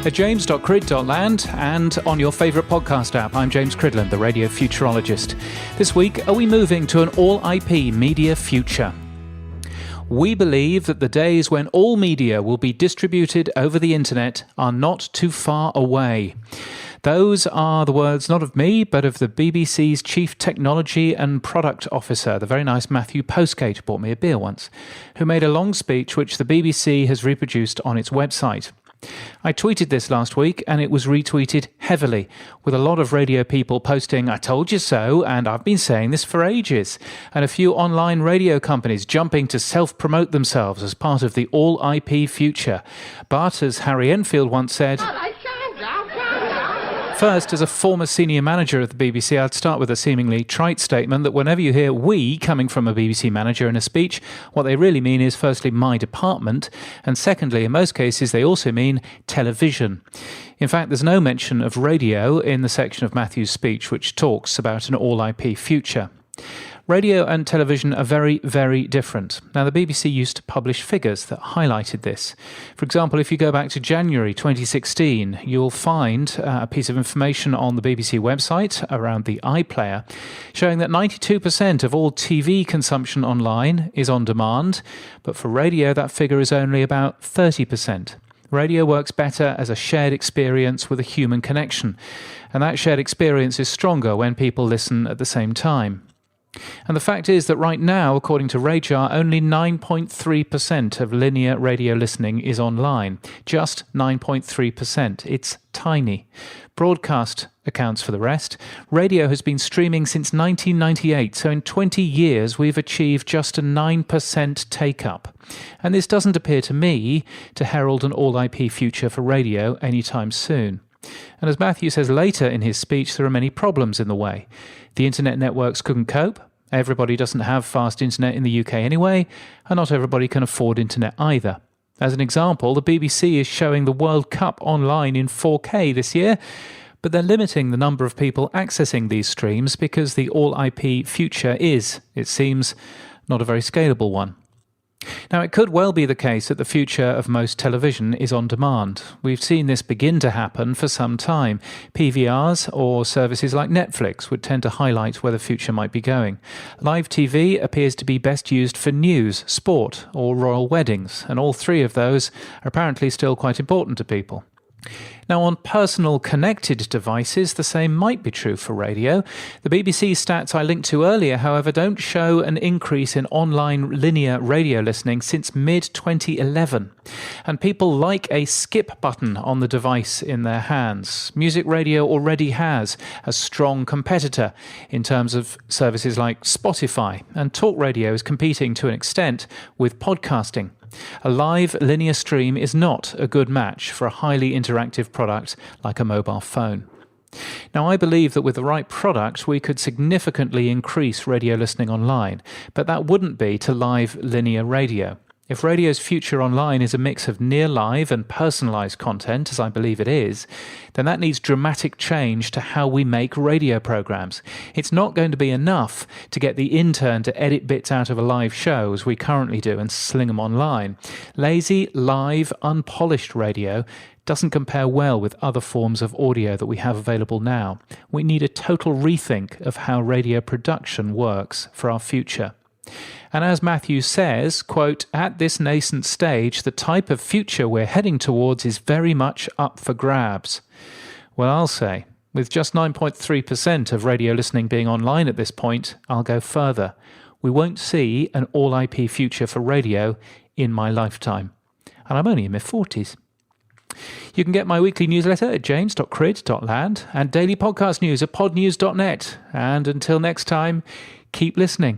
At james.crid.land and on your favourite podcast app. I'm James Cridland, the radio futurologist. This week, are we moving to an all-IP media future? We believe that the days when all media will be distributed over the internet are not too far away. Those are the words not of me, but of the BBC's Chief Technology and Product Officer, the very nice Matthew Postgate, who bought me a beer once, who made a long speech which the BBC has reproduced on its website. I tweeted this last week and it was retweeted heavily, with a lot of radio people posting, "I told you so," and "I've been saying this for ages," and a few online radio companies jumping to self-promote themselves as part of the all-IP future. But, as Harry Enfield once said, first, as a former senior manager of the BBC, I'd start with a seemingly trite statement that whenever you hear "we" coming from a BBC manager in a speech, what they really mean is firstly my department, and secondly, in most cases, they also mean television. In fact, there's no mention of radio in the section of Matthew's speech which talks about an all-IP future. Radio and television are very, very different. Now, the BBC used to publish figures that highlighted this. For example, if you go back to January 2016, you'll find a piece of information on the BBC website around the iPlayer showing that 92% of all TV consumption online is on demand, but for radio that figure is only about 30%. Radio works better as a shared experience with a human connection, and that shared experience is stronger when people listen at the same time. And the fact is that right now, according to Radar, only 9.3% of linear radio listening is online. Just 9.3%. It's tiny. Broadcast accounts for the rest. Radio has been streaming since 1998, so in 20 years we've achieved just a 9% take-up. And this doesn't appear to me to herald an all-IP future for radio anytime soon. And as Matthew says later in his speech, there are many problems in the way. The internet networks couldn't cope. Everybody doesn't have fast internet in the UK anyway, and not everybody can afford internet either. As an example, the BBC is showing the World Cup online in 4K this year, but they're limiting the number of people accessing these streams because the all-IP future is, it seems, not a very scalable one. Now, it could well be the case that the future of most television is on demand. We've seen this begin to happen for some time. PVRs or services like Netflix would tend to highlight where the future might be going. Live TV appears to be best used for news, sport, or royal weddings, and all three of those are apparently still quite important to people. Now, on personal connected devices, the same might be true for radio. The BBC stats I linked to earlier, however, don't show an increase in online linear radio listening since mid-2011. And people like a skip button on the device in their hands. Music radio already has a strong competitor in terms of services like Spotify, and talk radio is competing to an extent with podcasting. A live linear stream is not a good match for a highly interactive product like a mobile phone. Now, I believe that with the right product, we could significantly increase radio listening online, but that wouldn't be to live linear radio. If radio's future online is a mix of near-live and personalised content, as I believe it is, then that needs dramatic change to how we make radio programmes. It's not going to be enough to get the intern to edit bits out of a live show, as we currently do, and sling them online. Lazy, live, unpolished radio doesn't compare well with other forms of audio that we have available now. We need a total rethink of how radio production works for our future. And as Matthew says, quote, "At this nascent stage, the type of future we're heading towards is very much up for grabs." Well, I'll say, with just 9.3% of radio listening being online at this point, I'll go further. We won't see an all-IP future for radio in my lifetime. And I'm only in my 40s. You can get my weekly newsletter at james.crid.land and daily podcast news at podnews.net. And until next time, keep listening.